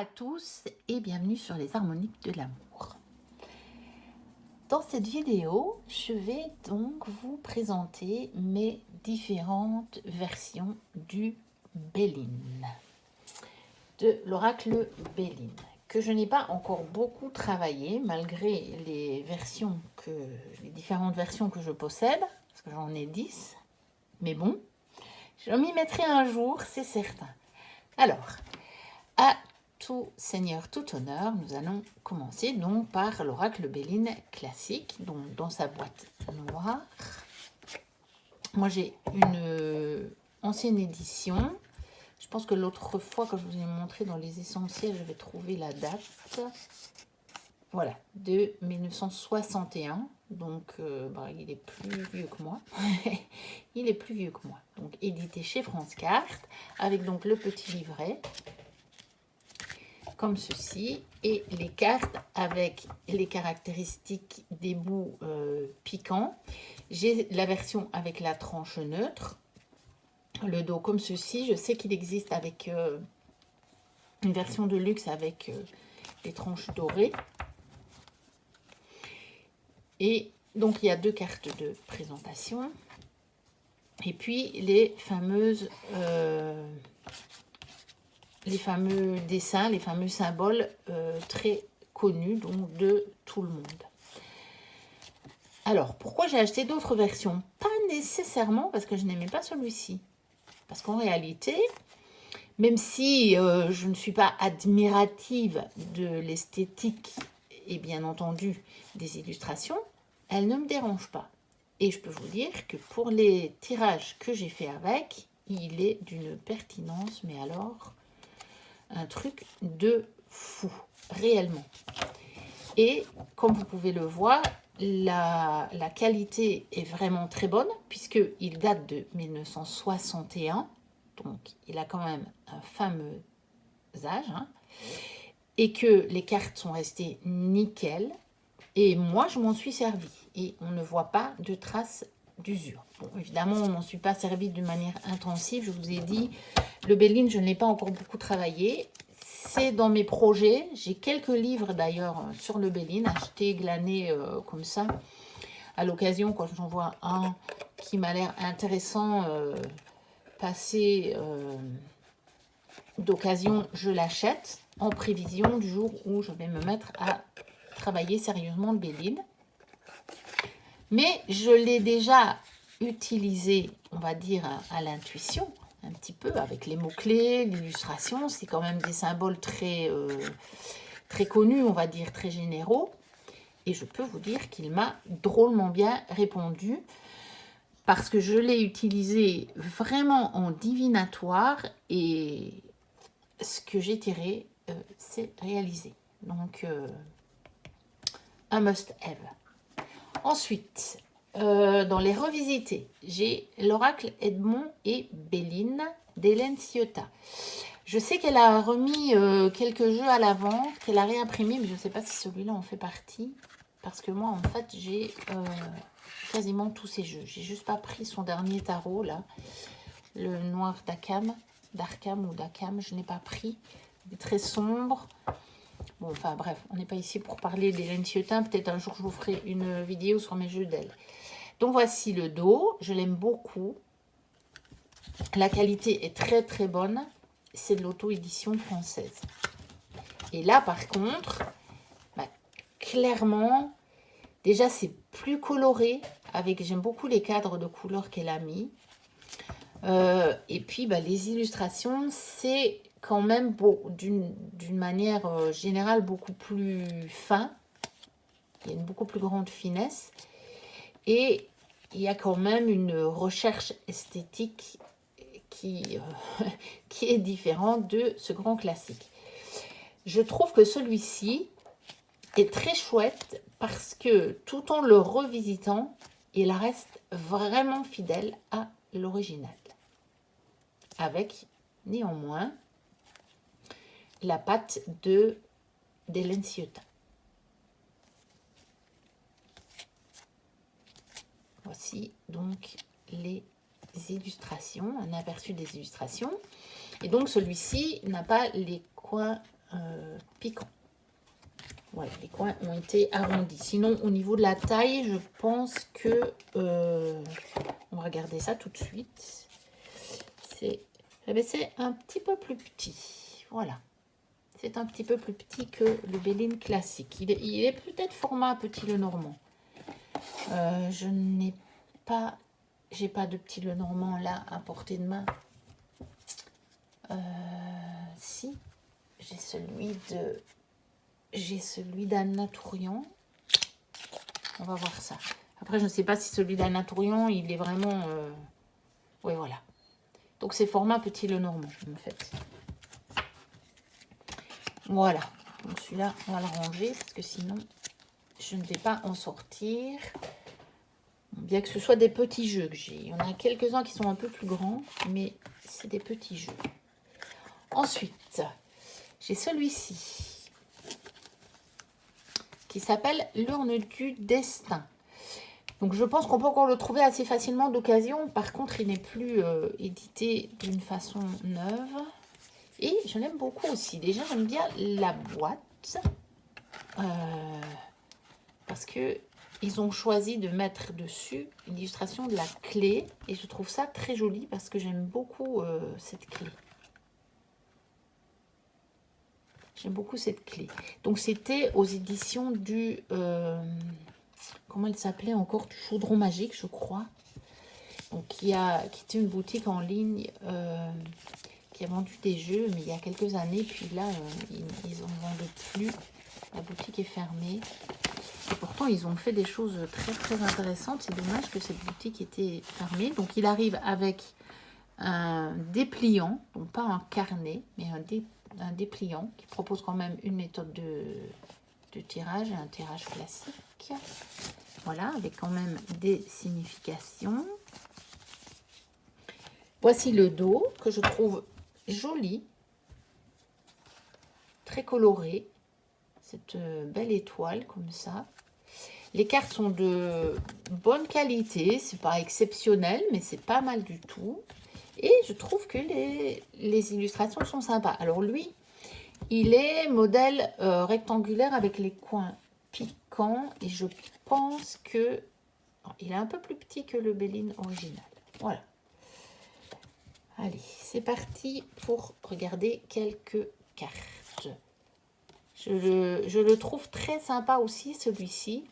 à tous et bienvenue sur les harmoniques de l'amour. Dans cette vidéo, je vais donc vous présenter mes différentes versions du Béline, de l'oracle Béline, que je n'ai pas encore beaucoup travaillé malgré les différentes versions que je possède, parce que j'en ai 10, mais bon, je m'y mettrai un jour, c'est certain. Alors, à tout seigneur, tout honneur, nous allons commencer donc par l'oracle Béline classique, donc dans sa boîte noire. Moi j'ai une ancienne édition. Je pense que l'autre fois que je vous ai montré dans les essentiels, je vais trouver la date. Voilà, de 1961. Donc il est plus vieux que moi. Il est plus vieux que moi. Donc édité chez France Carte, avec donc le petit livret comme ceci, et les cartes avec les caractéristiques des bouts piquants. J'ai la version avec la tranche neutre, le dos comme ceci. Je sais qu'il existe avec une version de luxe avec les tranches dorées. Et donc il y a deux cartes de présentation. Et puis les fameux dessins, les fameux symboles très connus donc de tout le monde. Alors, pourquoi j'ai acheté d'autres versions? Pas nécessairement parce que je n'aimais pas celui-ci. Parce qu'en réalité, même si je ne suis pas admirative de l'esthétique et bien entendu des illustrations, elle ne me dérange pas. Et je peux vous dire que pour les tirages que j'ai fait avec, il est d'une pertinence, mais alors un truc de fou, réellement. Et comme vous pouvez le voir, la qualité est vraiment très bonne, puisqu'il date de 1961, donc il a quand même un fameux âge, hein, et que les cartes sont restées nickel, et moi je m'en suis servi, et on ne voit pas de traces d'usure. Bon, évidemment, on n'en suis pas servi de manière intensive, je vous ai dit, le Béline, je ne l'ai pas encore beaucoup travaillé. C'est dans mes projets. J'ai quelques livres d'ailleurs sur le Béline, achetés, glanés comme ça. À l'occasion, quand j'en vois un qui m'a l'air intéressant, passé d'occasion, je l'achète en prévision du jour où je vais me mettre à travailler sérieusement le Béline. Mais je l'ai déjà utilisé, on va dire, à l'intuition, un petit peu, avec les mots-clés, l'illustration. C'est quand même des symboles très connus, on va dire, très généraux. Et je peux vous dire qu'il m'a drôlement bien répondu, parce que je l'ai utilisé vraiment en divinatoire, et ce que j'ai tiré, c'est réalisé. Donc, un must-have. Ensuite, dans les revisités, j'ai l'oracle Edmond et Béline d'Hélène Ciotat. Je sais qu'elle a remis quelques jeux à la vente, qu'elle a réimprimé, mais je ne sais pas si celui-là en fait partie. Parce que moi, en fait, j'ai quasiment tous ces jeux. J'ai juste pas pris son dernier tarot, là. Le noir d'Arkham, je n'ai pas pris. Il est très sombre. Bon, enfin bref, on n'est pas ici pour parler d'Hélène Ciotat. Peut-être un jour, je vous ferai une vidéo sur mes jeux d'elle. Donc, voici le dos. Je l'aime beaucoup. La qualité est très, très bonne. C'est de l'auto-édition française. Et là, par contre, clairement, déjà, c'est plus coloré. J'aime beaucoup les cadres de couleurs qu'elle a mis. Et puis, les illustrations, c'est quand même d'une manière générale beaucoup plus fin. Il y a une beaucoup plus grande finesse. Et il y a quand même une recherche esthétique qui est différente de ce grand classique. Je trouve que celui-ci est très chouette parce que tout en le revisitant, il reste vraiment fidèle à l'original. Avec néanmoins la patte d'Hélène Ciotat. Voici donc les illustrations, un aperçu des illustrations. Et donc celui-ci n'a pas les coins piquant. Voilà, les coins ont été arrondis. Sinon, au niveau de la taille, je pense que... on va regarder ça tout de suite. C'est un petit peu plus petit. Voilà. C'est un petit peu plus petit que le Béline classique. Il est peut-être format petit Lenormand. Je n'ai pas... J'ai pas de petit Lenormand là à portée de main. Si. J'ai celui d'Anna Tourian. On va voir ça. Après, je ne sais pas si celui d'Anna Tourian, il est vraiment... Oui, voilà. Donc, c'est format petit Lenormand, en fait. Voilà. Donc, celui-là, on va le ranger parce que sinon, je ne vais pas en sortir. Bien que ce soit des petits jeux que j'ai. Il y en a quelques-uns qui sont un peu plus grands, mais c'est des petits jeux. Ensuite, j'ai celui-ci qui s'appelle l'urne du destin. Donc je pense qu'on peut encore le trouver assez facilement d'occasion. Par contre, il n'est plus édité d'une façon neuve. Et je l'aime beaucoup aussi. Déjà, j'aime bien la boîte. Parce que ils ont choisi de mettre dessus l'illustration de la clé. Et je trouve ça très joli parce que j'aime beaucoup cette clé. J'aime beaucoup cette clé. Donc, c'était aux éditions du... comment elle s'appelait encore? Du Chaudron Magique, je crois. Donc, qui était une boutique en ligne qui a vendu des jeux, mais il y a quelques années. Puis là, ils en vendent plus. La boutique est fermée. Et pourtant, ils ont fait des choses très, très intéressantes. C'est dommage que cette boutique était fermée. Donc, il arrive avec un dépliant, donc pas un carnet, mais un dépliant qui propose quand même une méthode de tirage, un tirage classique. Voilà, avec quand même des significations. Voici le dos que je trouve joli, très coloré. Cette belle étoile comme ça. Les cartes sont de bonne qualité, c'est pas exceptionnel, mais c'est pas mal du tout. Et je trouve que les illustrations sont sympas. Alors lui, il est modèle rectangulaire avec les coins piquants. Et je pense que... il est un peu plus petit que le Béline original. Voilà. Allez, c'est parti pour regarder quelques cartes. Je le trouve très sympa aussi, celui-ci.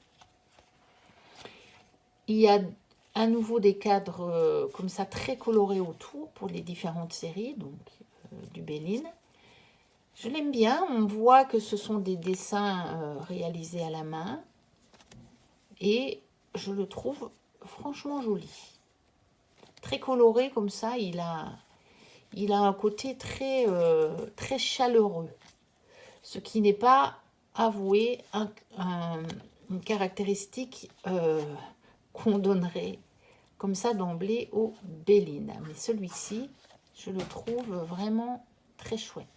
Il y a à nouveau des cadres comme ça très colorés autour pour les différentes séries, donc du Béline. Je l'aime bien, on voit que ce sont des dessins réalisés à la main et je le trouve franchement joli. Très coloré comme ça, il a un côté très, très chaleureux, ce qui n'est pas avoué une caractéristique qu'on donnerait comme ça d'emblée au Béline. Mais celui-ci, je le trouve vraiment très chouette.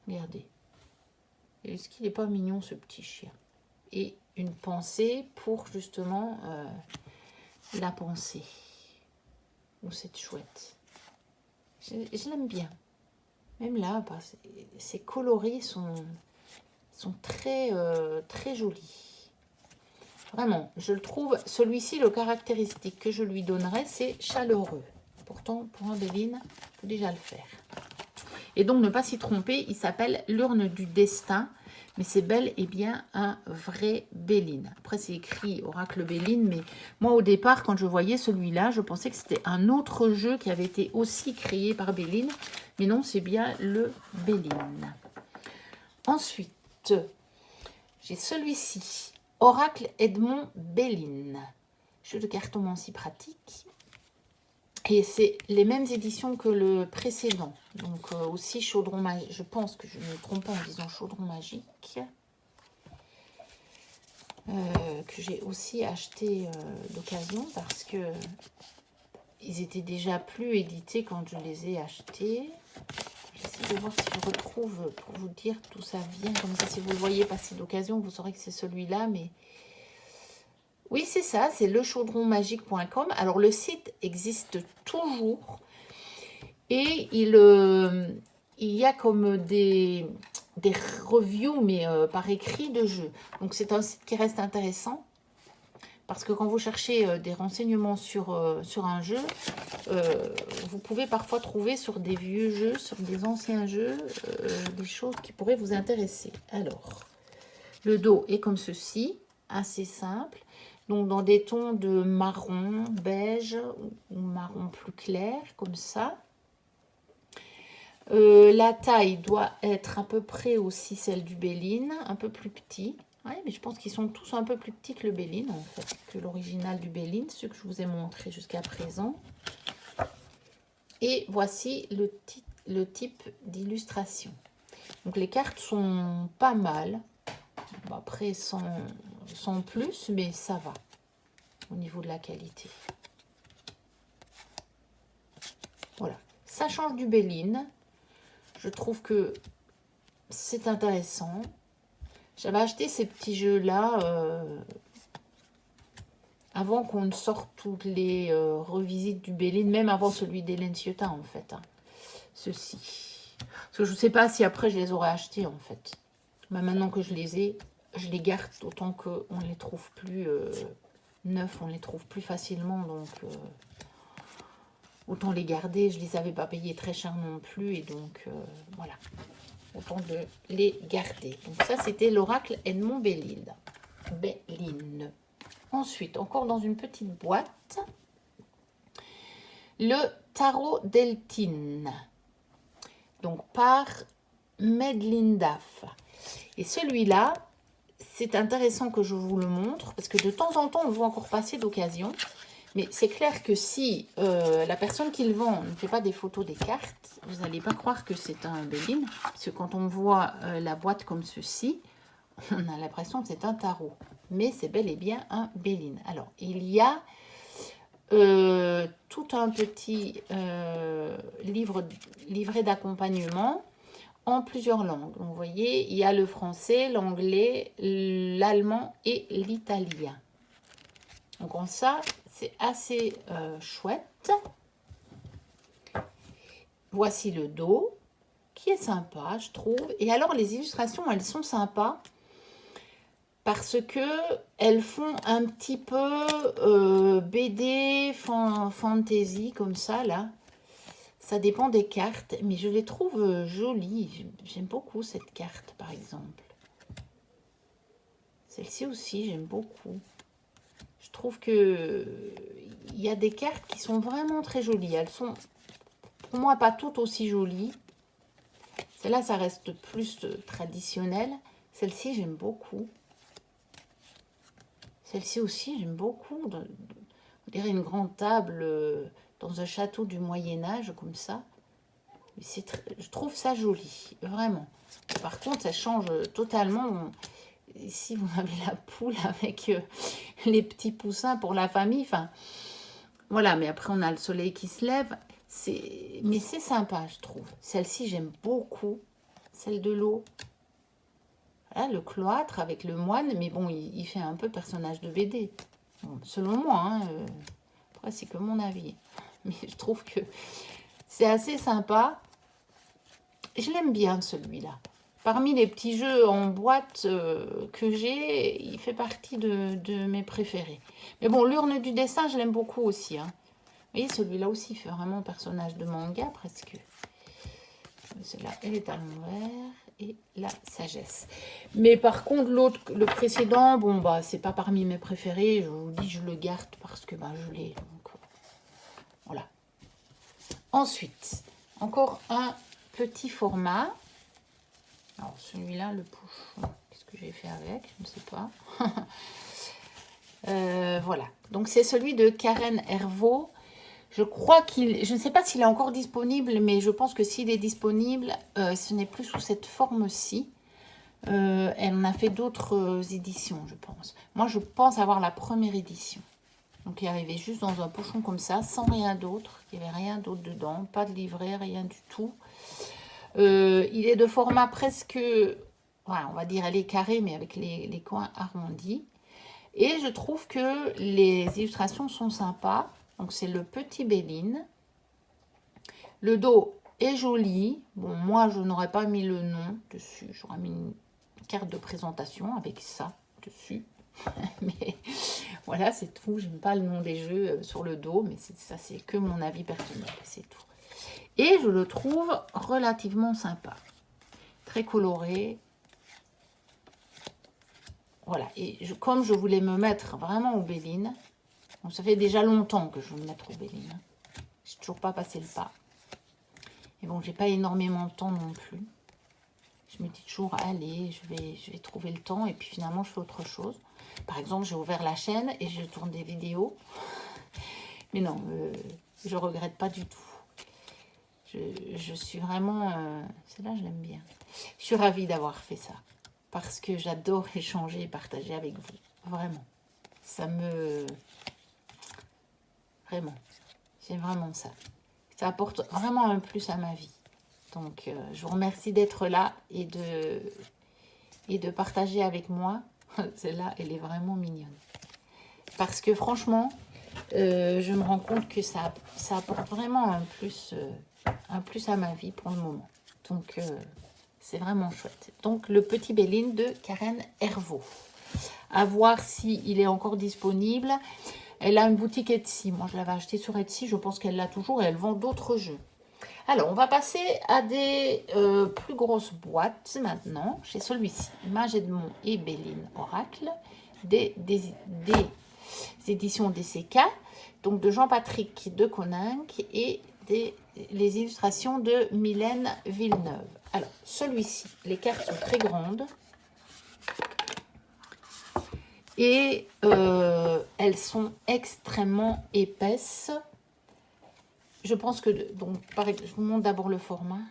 Regardez. Est-ce qu'il n'est pas mignon ce petit chien? Et une pensée pour justement la pensée. Oh, c'est chouette. Je l'aime bien. Même là, ces coloris sont très, très jolis. Vraiment, je le trouve, celui-ci, le caractéristique que je lui donnerais, c'est chaleureux. Pourtant, pour un Béline, il faut déjà le faire. Et donc, ne pas s'y tromper, il s'appelle l'urne du destin, mais c'est bel et bien un vrai Béline. Après, c'est écrit Oracle Béline, mais moi, au départ, quand je voyais celui-là, je pensais que c'était un autre jeu qui avait été aussi créé par Béline, mais non, c'est bien le Béline. Ensuite, j'ai celui-ci, Oracle Edmond Béline. Jeu de cartomancie pratique. Et c'est les mêmes éditions que le précédent. Donc aussi Chaudron Magique. Je pense que je ne me trompe pas en disant Chaudron Magique. Que j'ai aussi acheté d'occasion parce que ils étaient déjà plus édités quand je les ai achetés. J'essaie de voir si je retrouve pour vous dire d'où ça vient. Comme ça, si vous le voyez passer d'occasion, vous saurez que c'est celui-là. Mais oui, c'est ça, c'est lechaudronmagique.com. Alors, le site existe toujours. Et il y a comme des reviews, mais par écrit de jeux. Donc c'est un site qui reste intéressant. Parce que quand vous cherchez des renseignements sur un jeu, vous pouvez parfois trouver sur des vieux jeux, sur des anciens jeux, des choses qui pourraient vous intéresser. Alors, le dos est comme ceci, assez simple. Donc dans des tons de marron, beige ou marron plus clair, comme ça. La taille doit être à peu près aussi celle du Béline, un peu plus petit. Oui, mais je pense qu'ils sont tous un peu plus petits que le Béline, en fait, que l'original du Béline, ce que je vous ai montré jusqu'à présent. Et voici le type d'illustration. Donc les cartes sont pas mal. Bon, après, sans plus, mais ça va au niveau de la qualité. Voilà. Ça change du Béline. Je trouve que c'est intéressant. J'avais acheté ces petits jeux-là avant qu'on ne sorte toutes les revisites du Béline, même avant celui d'Hélène Ciotat, en fait. Hein. Ceci. Parce que je ne sais pas si après je les aurais achetés, en fait. Mais maintenant que je les ai, je les garde, autant qu'on ne les trouve plus neufs, on les trouve plus facilement, donc autant les garder. Je ne les avais pas payés très cher non plus, et donc voilà. Autant de les garder. Donc ça, c'était l'oracle Edmond Béline. Ensuite, encore dans une petite boîte, le tarot Deltine. Donc par Medline Daff. Et celui-là, c'est intéressant que je vous le montre, parce que de temps en temps, on le voit encore passer d'occasion. Mais c'est clair que si la personne qui le vend ne fait pas des photos des cartes, vous n'allez pas croire que c'est un Béline. Parce que quand on voit la boîte comme ceci, on a l'impression que c'est un tarot. Mais c'est bel et bien un Béline. Alors, il y a tout un petit livret d'accompagnement en plusieurs langues. Donc, vous voyez, il y a le français, l'anglais, l'allemand et l'italien. Donc, en ça, c'est assez chouette. Voici le dos, qui est sympa, je trouve. Et alors, les illustrations, elles sont sympas parce que elles font un petit peu BD, fantasy, comme ça, là. Ça dépend des cartes, mais je les trouve jolies. J'aime beaucoup cette carte, par exemple. Celle-ci aussi, j'aime beaucoup. Je trouve que il y a des cartes qui sont vraiment très jolies. Elles sont, pour moi, pas toutes aussi jolies. Celle-là, ça reste plus traditionnel. Celle-ci, j'aime beaucoup. Celle-ci aussi, j'aime beaucoup. On dirait une grande table dans un château du Moyen-Âge, comme ça. Je trouve ça joli, vraiment. Par contre, ça change totalement. Ici, vous avez la poule avec les petits poussins pour la famille. Enfin, voilà, mais après, on a le soleil qui se lève. Mais c'est sympa, je trouve. Celle-ci, j'aime beaucoup. Celle de l'eau. Voilà, le cloître avec le moine. Mais bon, il fait un peu personnage de BD. Bon, selon moi. Hein, après, c'est que mon avis. Mais je trouve que c'est assez sympa. Je l'aime bien, celui-là. Parmi les petits jeux en boîte que j'ai, il fait partie de mes préférés. Mais bon, l'urne du dessin, je l'aime beaucoup aussi. Hein. Vous voyez, celui-là aussi, il fait vraiment personnage de manga, presque. Celle-là, elle est à l'envers. Et la sagesse. Mais par contre, l'autre, le précédent, bon, bah, c'est pas parmi mes préférés. Je vous dis, je le garde parce que bah, je l'ai. Donc, voilà. Ensuite, encore un petit format. Alors, celui-là, le pochon, qu'est-ce que j'ai fait avec? Je ne sais pas. Voilà. Donc, c'est celui de Karen Hervaux. Je crois je ne sais pas s'il est encore disponible, mais je pense que s'il est disponible, ce n'est plus sous cette forme-ci. Elle en a fait d'autres éditions, je pense. Moi, je pense avoir la première édition. Donc, il arrivait juste dans un pochon comme ça, sans rien d'autre. Il n'y avait rien d'autre dedans, pas de livret, rien du tout. Il est de format presque, voilà, on va dire, elle est carrée, mais avec les coins arrondis. Et je trouve que les illustrations sont sympas. Donc, c'est le petit Béline. Le dos est joli. Bon, moi, je n'aurais pas mis le nom dessus. J'aurais mis une carte de présentation avec ça dessus. Mais voilà, c'est tout. J'aime pas le nom des jeux sur le dos, mais ça, c'est que mon avis personnel, c'est tout. Et je le trouve relativement sympa. Très coloré. Voilà, et comme je voulais me mettre vraiment au Béline, bon, ça fait déjà longtemps que je veux me mettre au Béline. Hein. J'ai toujours pas passé le pas. Et bon, j'ai pas énormément de temps non plus. Je me dis toujours, allez, je vais trouver le temps. Et puis finalement, je fais autre chose. Par exemple, j'ai ouvert la chaîne et je tourne des vidéos. Mais non, je regrette pas du tout. Je suis vraiment... celle-là, je l'aime bien. Je suis ravie d'avoir fait ça. Parce que j'adore échanger et partager avec vous. Vraiment. Ça me... Vraiment. C'est vraiment ça. Ça apporte vraiment un plus à ma vie. Donc, je vous remercie d'être là et de partager avec moi. Celle-là, elle est vraiment mignonne. Parce que franchement, je me rends compte que ça apporte vraiment un plus à ma vie pour le moment. Donc, c'est vraiment chouette. Donc, le petit Béline de Karen Hervaux. À voir s'il est encore disponible. Elle a une boutique Etsy. Moi, je l'avais acheté sur Etsy. Je pense qu'elle l'a toujours et elle vend d'autres jeux. Alors, on va passer à des plus grosses boîtes maintenant. Chez celui-ci, Mage Edmond et Béline Oracle, des éditions DCK, donc de Jean-Patrick de Coninck et les illustrations de Mylène Villeneuve. Alors, celui-ci, les cartes sont très grandes et elles sont extrêmement épaisses. Je pense que, donc, je vous montre d'abord le format.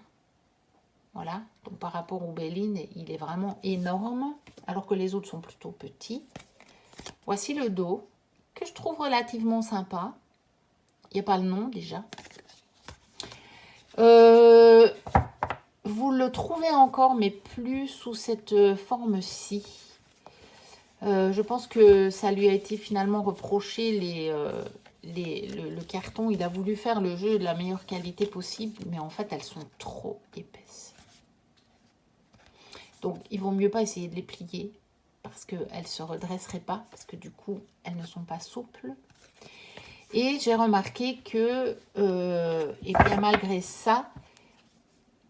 Voilà, donc par rapport au Béline, il est vraiment énorme, alors que les autres sont plutôt petits. Voici le dos, que je trouve relativement sympa. Il n'y a pas le nom déjà. Vous le trouvez encore, mais plus sous cette forme-ci. Je pense que ça lui a été finalement reproché le carton. Il a voulu faire le jeu de la meilleure qualité possible, mais en fait, elles sont trop épaisses. Donc, il vaut mieux pas essayer de les plier parce qu'elles ne se redresseraient pas, parce que du coup, elles ne sont pas souples. Et j'ai remarqué que, et bien malgré ça,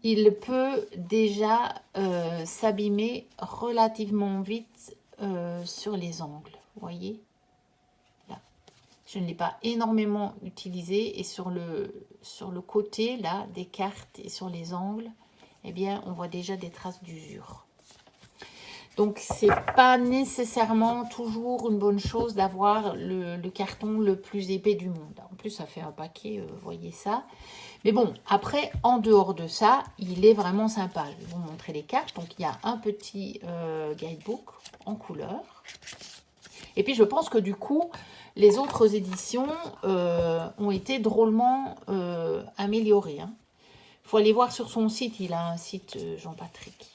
il peut déjà s'abîmer relativement vite sur les angles. Vous voyez? Là. Je ne l'ai pas énormément utilisé. Et sur le côté, là, des cartes et sur les angles, eh bien, on voit déjà des traces d'usure. Donc, c'est pas nécessairement toujours une bonne chose d'avoir le carton le plus épais du monde. En plus, ça fait un paquet, vous voyez ça. Mais bon, après, en dehors de ça, il est vraiment sympa. Je vais vous montrer les cartes. Donc, il y a un petit guidebook en couleur. Et puis, je pense que du coup, les autres éditions ont été drôlement améliorées. Hein. Il faut aller voir sur son site. Il a un site, Jean-Patrick.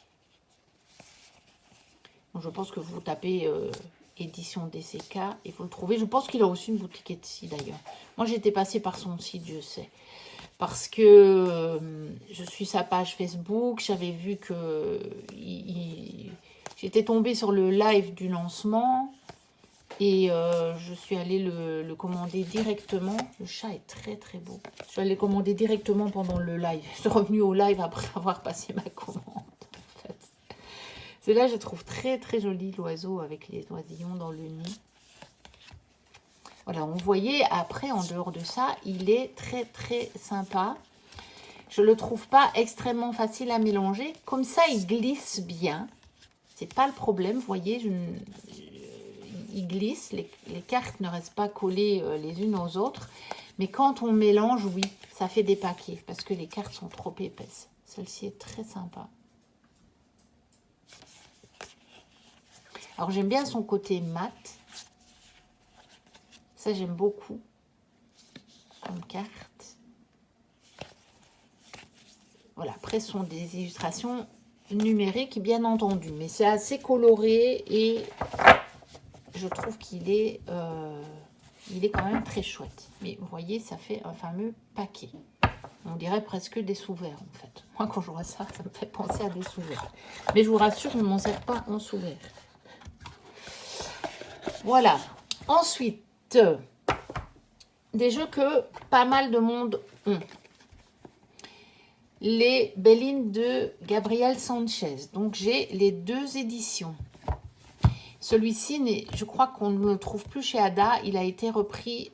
Donc, je pense que vous tapez édition DCK et vous le trouvez. Je pense qu'il a aussi une boutique Etsy d'ailleurs. Moi, j'étais passée par son site, je sais. Parce que je suis sa page Facebook. J'avais vu que j'étais tombée sur le live du lancement. Et je suis allée le commander directement. Le chat est très très beau. Je suis allée le commander directement pendant le live. Je suis revenue au live après avoir passé ma commande. Celle-là, je trouve très très joli, l'oiseau avec les oisillons dans le nid. Voilà, vous voyez, après, en dehors de ça, il est très très sympa. Je ne le trouve pas extrêmement facile à mélanger. Comme ça, il glisse bien. C'est pas le problème, vous voyez, il glisse. Les cartes ne restent pas collées les unes aux autres. Mais quand on mélange, oui, ça fait des paquets parce que les cartes sont trop épaisses. Celle-ci est très sympa. Alors, j'aime bien son côté mat. Ça, j'aime beaucoup comme carte. Voilà, après, ce sont des illustrations numériques, bien entendu. Mais c'est assez coloré et je trouve qu'il est, quand même très chouette. Mais vous voyez, ça fait un fameux paquet. On dirait presque des sous-verts, en fait. Moi, quand je vois ça, ça me fait penser à des sous-verts. Mais je vous rassure, je ne m'en sers pas en sous-verts. Voilà. Ensuite, des jeux que pas mal de monde ont. Les Bellines de Gabriel Sanchez. Donc, j'ai les 2 éditions. Celui-ci, je crois qu'on ne le trouve plus chez Ada. Il a été repris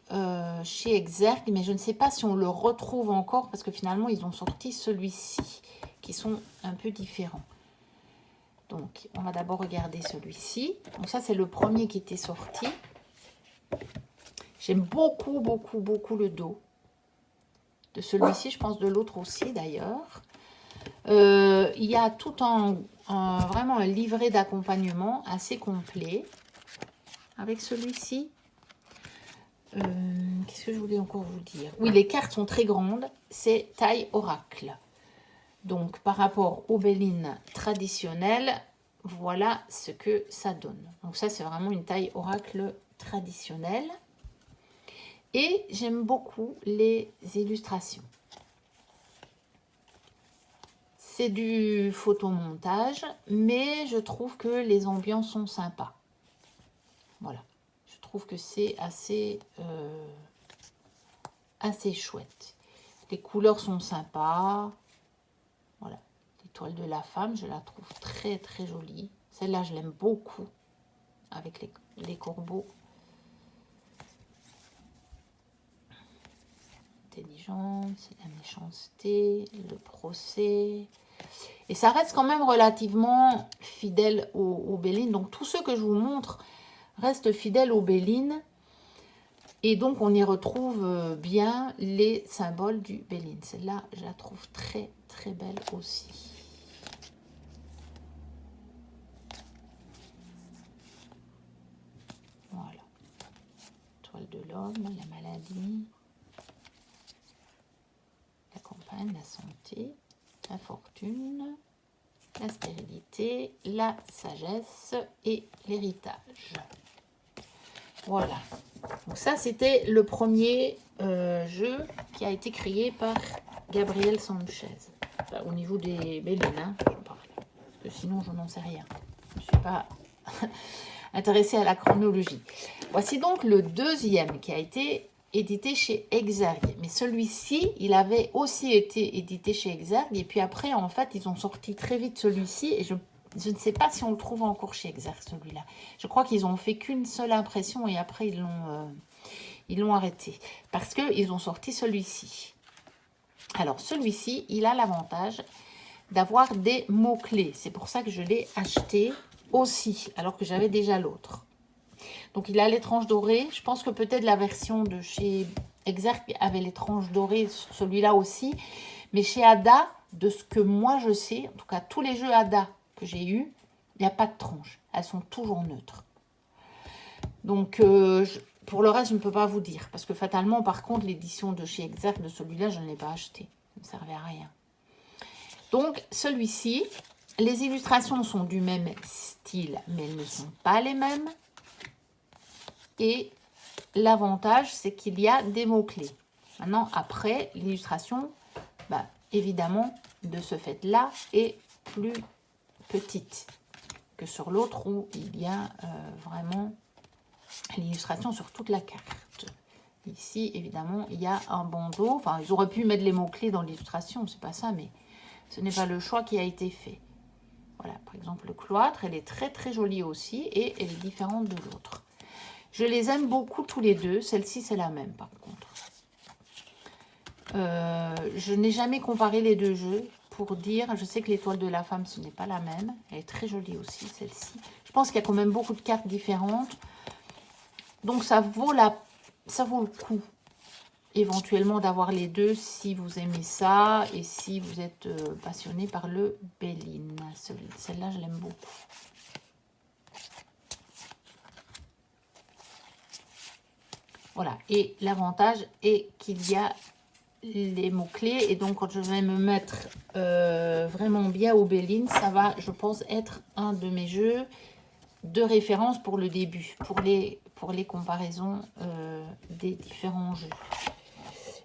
chez Exergue, mais je ne sais pas si on le retrouve encore parce que finalement, ils ont sorti celui-ci, qui sont un peu différents. Donc, on va d'abord regarder celui-ci. Donc, ça, c'est le premier qui était sorti. J'aime beaucoup, beaucoup, beaucoup le dos de celui-ci. Je pense de l'autre aussi, d'ailleurs. Il y a tout vraiment un livret d'accompagnement assez complet avec celui-ci. Qu'est-ce que je voulais encore vous dire? Oui, les cartes sont très grandes. C'est taille oracle. Donc, par rapport aux Bellines traditionnelles, voilà ce que ça donne. Donc, ça, c'est vraiment une taille oracle traditionnelle. Et j'aime beaucoup les illustrations. C'est du photomontage, mais je trouve que les ambiances sont sympas. Voilà. Je trouve que c'est assez chouette. Les couleurs sont sympas. Voilà. L'étoile de la femme, je la trouve très très jolie. Celle-là, je l'aime beaucoup avec les corbeaux. Intelligence, la méchanceté, le procès. Et ça reste quand même relativement fidèle aux Bellines. Donc, tous ceux que je vous montre restent fidèles aux Bellines. Et donc, on y retrouve bien les symboles du Belline. Celle-là, je la trouve très, très belle aussi. Voilà. Toile de l'homme, la maladie, la campagne, la santé, la fortune, la stérilité, la sagesse et l'héritage. Voilà. Donc ça, c'était le premier jeu qui a été créé par Gabriel Sanchez. Enfin, au niveau des Bellines, hein, je parle. Parce que sinon, je n'en sais rien. Je ne suis pas intéressée à la chronologie. Voici donc le deuxième qui a été édité chez Exergue. Mais celui-ci, il avait aussi été édité chez Exergue. Et puis après, en fait, ils ont sorti très vite celui-ci. Et je ne sais pas si on le trouve encore chez Exergue, celui-là. Je crois qu'ils ont fait qu'une seule impression et après, ils l'ont arrêté. Parce qu'ils ont sorti celui-ci. Alors, celui-ci, il a l'avantage d'avoir des mots-clés. C'est pour ça que je l'ai acheté aussi, alors que j'avais déjà l'autre. Donc, il a les tranches dorées. Je pense que peut-être la version de chez Exergue avait les tranches dorées, celui-là aussi. Mais chez Ada, de ce que moi je sais, en tout cas tous les jeux Ada que j'ai eus, il n'y a pas de tranches. Elles sont toujours neutres. Donc, pour le reste, je ne peux pas vous dire. Parce que fatalement, par contre, l'édition de chez Exergue de celui-là, je ne l'ai pas acheté. Ça ne servait à rien. Donc, celui-ci, les illustrations sont du même style, mais elles ne sont pas les mêmes. Et l'avantage, c'est qu'il y a des mots-clés. Maintenant, après, l'illustration, évidemment, de ce fait-là, est plus petite que sur l'autre où il y a vraiment l'illustration sur toute la carte. Ici, évidemment, il y a un bandeau. Enfin, ils auraient pu mettre les mots-clés dans l'illustration, c'est pas ça, mais ce n'est pas le choix qui a été fait. Voilà, par exemple, le cloître, elle est très très jolie aussi et elle est différente de l'autre. Je les aime beaucoup tous les deux. Celle-ci, c'est la même par contre. Je n'ai jamais comparé les deux jeux pour dire, je sais que l'étoile de la femme, ce n'est pas la même. Elle est très jolie aussi, celle-ci. Je pense qu'il y a quand même beaucoup de cartes différentes. Donc, ça vaut le coup, éventuellement, d'avoir les deux si vous aimez ça et si vous êtes passionné par le Belline. Celle-là, je l'aime beaucoup. Voilà, et l'avantage est qu'il y a les mots-clés. Et donc, quand je vais me mettre vraiment bien au Belline, ça va, je pense, être un de mes jeux de référence pour le début, pour les comparaisons des différents jeux.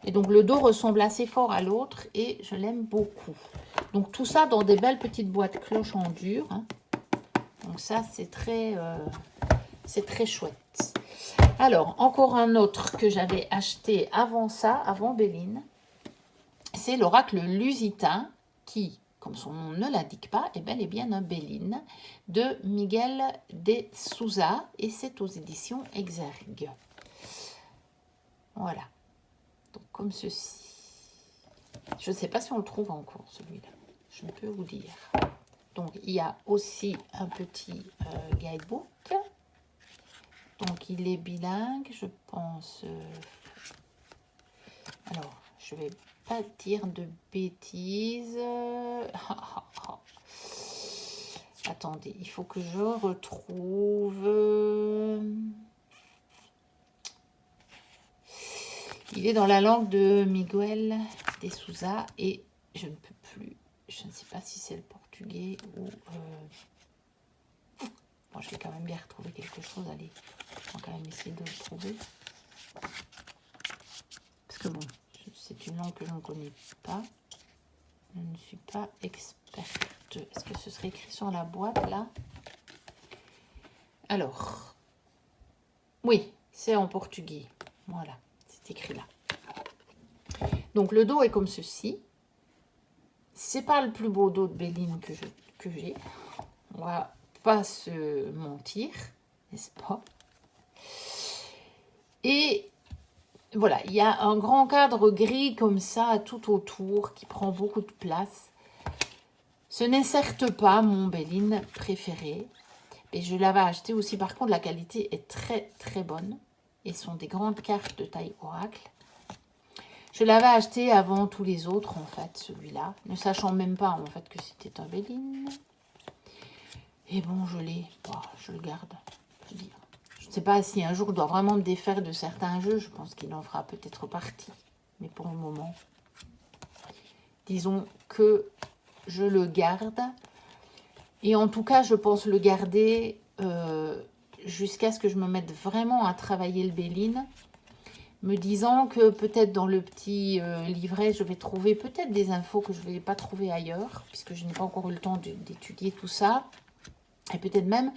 Et donc le dos ressemble assez fort à l'autre et je l'aime beaucoup. Donc tout ça dans des belles petites boîtes cloches en dur. Hein. Donc ça c'est très chouette. Alors encore un autre que j'avais acheté avant ça, avant Béline. C'est l'oracle Lusitain qui, comme son nom ne l'indique pas, est bel et bien un Béline de Miguel de Souza et c'est aux éditions Exergue. Voilà. Donc comme ceci. Je ne sais pas si on le trouve encore celui-là. Je ne peux vous dire. Donc il y a aussi un petit guidebook. Donc il est bilingue, je pense. Alors, je vais pas dire de bêtises. Attendez, il faut que je retrouve. Il est dans la langue de Miguel de Souza et je ne peux plus. Je ne sais pas si c'est le portugais ou. Bon, je vais quand même bien retrouver quelque chose. Allez, on va quand même essayer de le trouver. Parce que bon, c'est une langue que je ne connais pas. Je ne suis pas experte. Est-ce que ce serait écrit sur la boîte là? Alors, oui, c'est en portugais. Voilà, c'est écrit là. Donc le dos est comme ceci. C'est pas le plus beau dos de Béline que j'ai. On va pas se mentir, n'est-ce pas? Et voilà, il y a un grand cadre gris comme ça tout autour qui prend beaucoup de place. Ce n'est certes pas mon Béline préféré. Et je l'avais acheté aussi. Par contre, la qualité est très bonne. Et ce sont des grandes cartes de taille oracle. Je l'avais acheté avant tous les autres, en fait, celui-là. Ne sachant même pas, en fait, que c'était un Béline. Et bon, je l'ai. Oh, je le garde. Je ne sais pas si un jour je dois vraiment me défaire de certains jeux. Je pense qu'il en fera peut-être partie. Mais pour le moment, disons que je le garde. Et en tout cas, je pense le garder jusqu'à ce que je me mette vraiment à travailler le Béline. Me disant que peut-être dans le petit livret, je vais trouver peut-être des infos que je ne vais pas trouver ailleurs. Puisque je n'ai pas encore eu le temps d'étudier tout ça. Et peut-être même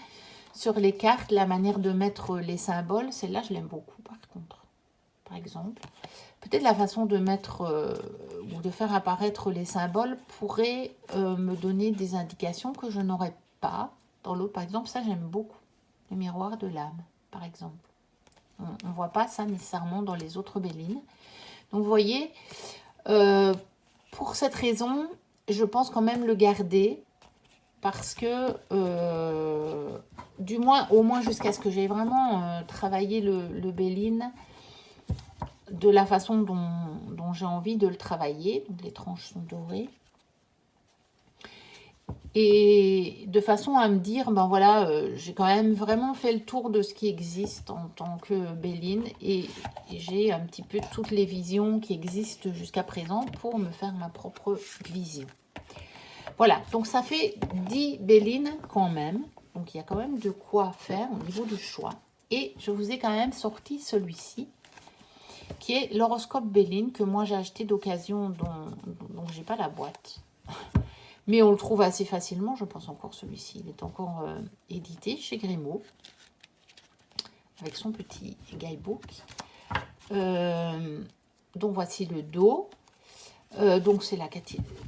sur les cartes, la manière de mettre les symboles. Celle-là, je l'aime beaucoup par contre. Par exemple. Peut-être la façon de mettre ou de faire apparaître les symboles pourrait me donner des indications que je n'aurais pas dans l'autre. Par exemple, ça j'aime beaucoup. Le miroir de l'âme, par exemple. On ne voit pas ça nécessairement dans les autres Bélines. Donc vous voyez, pour cette raison, je pense quand même le garder. Parce que, du moins, au moins jusqu'à ce que j'ai vraiment travaillé le Béline de la façon dont j'ai envie de le travailler. Donc les tranches sont dorées. Et de façon à me dire, ben voilà, j'ai quand même vraiment fait le tour de ce qui existe en tant que Béline. Et j'ai un petit peu toutes les visions qui existent jusqu'à présent pour me faire ma propre vision. Voilà, donc ça fait 10 Bélines quand même. Donc il y a quand même de quoi faire au niveau du choix. Et je vous ai quand même sorti celui-ci, qui est l'horoscope Béline, que moi j'ai acheté d'occasion, donc j'ai pas la boîte. Mais on le trouve assez facilement, je pense encore celui-ci. Il est encore édité chez Grimaud, avec son petit guidebook. Donc voici le dos. Donc c'est la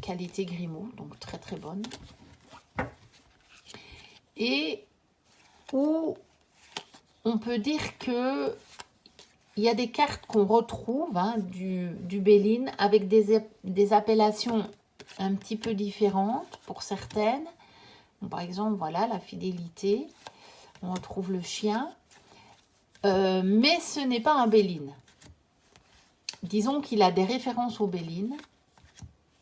qualité Grimaud, donc très bonne. Et où on peut dire que il y a des cartes qu'on retrouve du Béline avec des appellations un petit peu différentes pour certaines. Donc, par exemple, voilà, la fidélité. On retrouve le chien. Mais ce n'est pas un Béline. Disons qu'il a des références au Béline.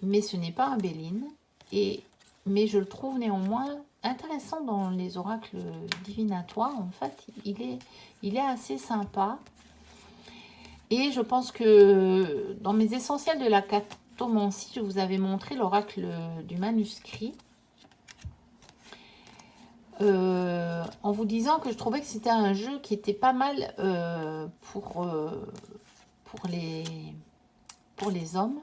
Mais ce n'est pas un Béline. Mais je le trouve néanmoins intéressant dans les oracles divinatoires. En fait, il est assez sympa. Et je pense que dans mes essentiels de la cartomancie, je vous avais montré l'oracle du manuscrit. En vous disant que je trouvais que c'était un jeu qui était pas mal pour pour les hommes.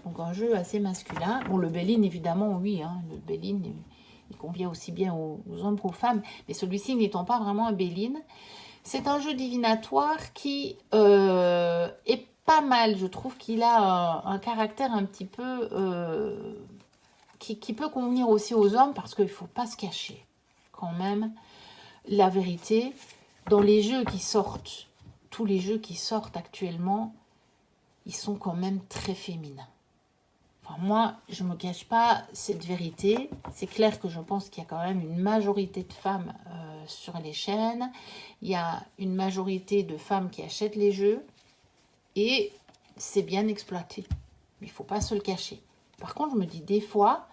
Donc un jeu assez masculin. Bon, le Béline, évidemment, oui. Hein, le Béline, il convient aussi bien aux hommes qu'aux femmes. Mais celui-ci n'étant pas vraiment un Béline. C'est un jeu divinatoire qui est pas mal. Je trouve qu'il a un caractère un petit peu... qui peut convenir aussi aux hommes parce qu'il ne faut pas se cacher. Quand même, la vérité, dans les jeux qui sortent, tous les jeux qui sortent actuellement, ils sont quand même très féminins. Enfin, moi, je ne me cache pas cette vérité. C'est clair que je pense qu'il y a quand même une majorité de femmes sur les chaînes. Il y a une majorité de femmes qui achètent les jeux. Et c'est bien exploité. Mais il ne faut pas se le cacher. Par contre, je me dis des fois,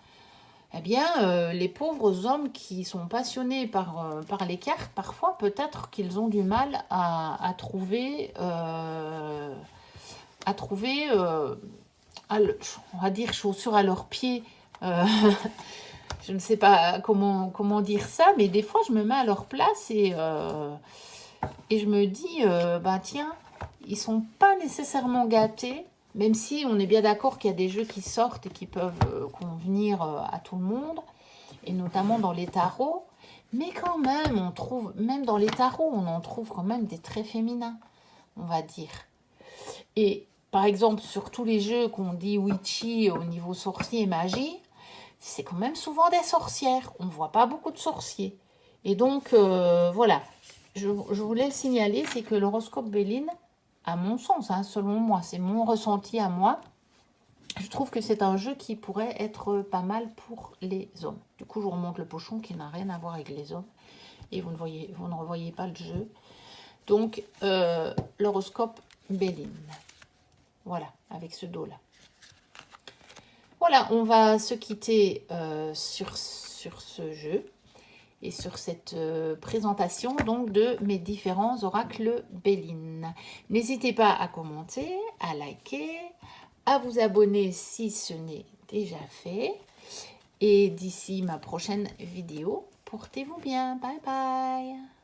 eh bien, les pauvres hommes qui sont passionnés par les cartes, parfois, peut-être qu'ils ont du mal à trouver... on va dire chaussures à leurs pieds. Je ne sais pas comment dire ça, mais des fois je me mets à leur place et je me dis, bah tiens, ils sont pas nécessairement gâtés, même si on est bien d'accord qu'il y a des jeux qui sortent et qui peuvent convenir à tout le monde, et notamment dans les tarots. Mais quand même, on trouve, même dans les tarots, on en trouve quand même des traits féminins, on va dire. Et par exemple, sur tous les jeux qu'on dit witchy au niveau sorcier et magie, c'est quand même souvent des sorcières. On ne voit pas beaucoup de sorciers. Et donc, voilà. Je voulais le signaler, c'est que l'horoscope Béline, à mon sens, hein, selon moi, c'est mon ressenti à moi, je trouve que c'est un jeu qui pourrait être pas mal pour les hommes. Du coup, je vous remonte le pochon qui n'a rien à voir avec les hommes. Et vous ne revoyez pas le jeu. Donc, l'horoscope Béline. Voilà, avec ce dos-là. Voilà, on va se quitter sur ce jeu et sur cette présentation donc de mes différents oracles Béline. N'hésitez pas à commenter, à liker, à vous abonner si ce n'est déjà fait. Et d'ici ma prochaine vidéo, portez-vous bien. Bye bye.